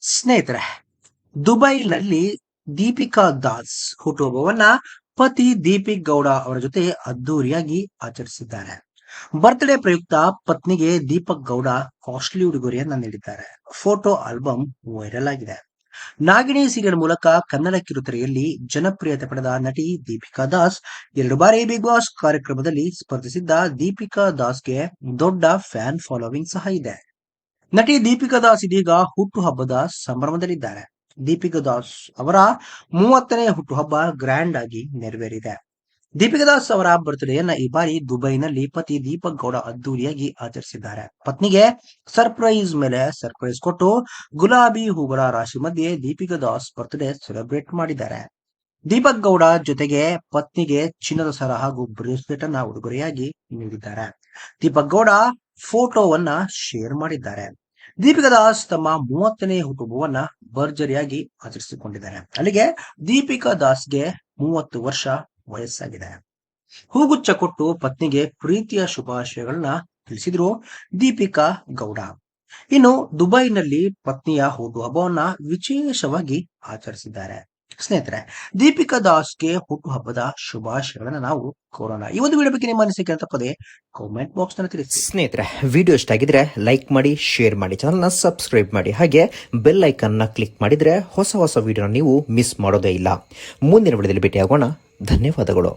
ಸ್ನೇಹಿತರೆ, ದುಬೈನಲ್ಲಿ ದೀಪಿಕಾ ದಾಸ್ ಹುಟ್ಟುಹಬ್ಬವನ್ನ ಪತಿ ದೀಪಿಕ್ ಗೌಡ ಅವರ ಜೊತೆ ಅದ್ದೂರಿಯಾಗಿ ಆಚರಿಸಿದ್ದಾರೆ. ಬರ್ತ್ಡೇ ಪ್ರಯುಕ್ತ ಪತ್ನಿಗೆ ದೀಪಕ್ ಗೌಡ ಕಾಸ್ಟ್ಲಿ ಉಡುಗೊರೆಯನ್ನ ನೀಡಿದ್ದಾರೆ. ಫೋಟೋ ಆಲ್ಬಮ್ ವೈರಲ್ ಆಗಿದೆ. ನಾಗಿಣಿ ಸೀರಿಯಲ್ ಮೂಲಕ ಕನ್ನಡ ಕಿರುತೆರೆಯಲ್ಲಿ ಜನಪ್ರಿಯತೆ ಪಡೆದ ನಟಿ ದೀಪಿಕಾ ದಾಸ್ 2 ಬಾರಿ ಬಿಗ್ ಬಾಸ್ ಕಾರ್ಯಕ್ರಮದಲ್ಲಿ ಸ್ಪರ್ಧಿಸಿದ್ದ ದೀಪಿಕಾ ದಾಸ್ಗೆ ದೊಡ್ಡ ಫ್ಯಾನ್ ಫಾಲೋವಿಂಗ್ ಸಹ ಇದೆ. ನಟಿ ದೀಪಿಕಾ ದಾಸ್ ಇದೀಗ ಹುಟ್ಟುಹಬ್ಬದ ಸಂಭ್ರಮದಲ್ಲಿದ್ದಾರೆ. ದೀಪಿಕಾ ದಾಸ್ ಅವರ 30ನೇ ಹುಟ್ಟುಹಬ್ಬ ಗ್ರ್ಯಾಂಡ್ ಆಗಿ ನೆರವೇರಿದೆ. ದೀಪಿಕಾ ದಾಸ್ ಅವರ ಬರ್ತ್ಡೇಯನ್ನ ಈ ಬಾರಿ ದುಬೈನಲ್ಲಿ ಪತಿ ದೀಪಕ್ ಗೌಡ ಅದ್ದೂರಿಯಾಗಿ ಆಚರಿಸಿದ್ದಾರೆ. ಪತ್ನಿಗೆ ಸರ್ಪ್ರೈಸ್ ಮೇಲೆ ಸರ್ಪ್ರೈಸ್ ಕೊಟ್ಟು ಗುಲಾಬಿ ಹೂಗಳ ರಾಶಿ ಮಧ್ಯೆ ದೀಪಿಕಾ ದಾಸ್ ಬರ್ತ್ಡೇ ಸೆಲೆಬ್ರೇಟ್ ಮಾಡಿದ್ದಾರೆ. ದೀಪಕ್ ಗೌಡ ಜೊತೆಗೆ ಪತ್ನಿಗೆ ಚಿನ್ನದ ಸರ ಹಾಗೂ ಬ್ರೇಸ್ಲೆಟ್ ಅನ್ನ ಉಡುಗೊರೆಯಾಗಿ ನೀಡಿದ್ದಾರೆ. ದೀಪಕ್ ಗೌಡ ಫೋಟೋವನ್ನ ಶೇರ್ ಮಾಡಿದ್ದಾರೆ. ದೀಪಿಕಾ ದಾಸ್ ತಮ್ಮ 30ನೇ ಹುಟ್ಟುಹಬ್ಬವನ್ನ ಭರ್ಜರಿಯಾಗಿ ಆಚರಿಸಿಕೊಂಡಿದ್ದಾರೆ. ಅಲ್ಲಿಗೆ ದೀಪಿಕಾ ದಾಸ್ಗೆ 30 ವರ್ಷ ವಯಸ್ಸಾಗಿದೆ. ಹೂಗುಚ್ಛ ಕೊಟ್ಟು ಪತ್ನಿಗೆ ಪ್ರೀತಿಯ ಶುಭಾಶಯಗಳನ್ನ ತಿಳಿಸಿದ್ರು ದೀಪಿಕಾ ಗೌಡ. ಇನ್ನು ದುಬೈನಲ್ಲಿ ಪತ್ನಿಯ ಹುಟ್ಟುಹಬ್ಬವನ್ನ ವಿಶೇಷವಾಗಿ ಆಚರಿಸಿದ್ದಾರೆ. ಸ್ನೇಹಿತರೆ, ದೀಪಿಕಾ ದಾಸ್ಗೆ ಹುಟ್ಟುಹಬ್ಬದ ಶುಭಾಶಯಗಳನ್ನ ನಾವು ಕೋರೋಣ. ಈ ಒಂದು ವಿಡಿಯೋ ಬಗ್ಗೆ ನಿಮ್ಮ ಅನಿಸಿಕೆ ತಪ್ಪದೆ ಕಾಮೆಂಟ್ ಬಾಕ್ಸ್ ನಲ್ಲಿ ತಿಳಿಸಿ. ಸ್ನೇಹಿತರೆ, ವಿಡಿಯೋ ಇಷ್ಟ ಆಗಿದ್ರೆ ಲೈಕ್ ಮಾಡಿ, ಶೇರ್ ಮಾಡಿ, ಚಾನಲ್ನ ಸಬ್ಸ್ಕ್ರೈಬ್ ಮಾಡಿ, ಹಾಗೆ ಬೆಲ್ ಐಕನ್ನ ಕ್ಲಿಕ್ ಮಾಡಿದ್ರೆ ಹೊಸ ವಿಡಿಯೋನ ನೀವು ಮಿಸ್ ಮಾಡೋದೇ ಇಲ್ಲ. ಮುಂದಿನ ವಿಡಿಯೋದಲ್ಲಿ ಭೇಟಿಯಾಗೋಣ. ಧನ್ಯವಾದಗಳು.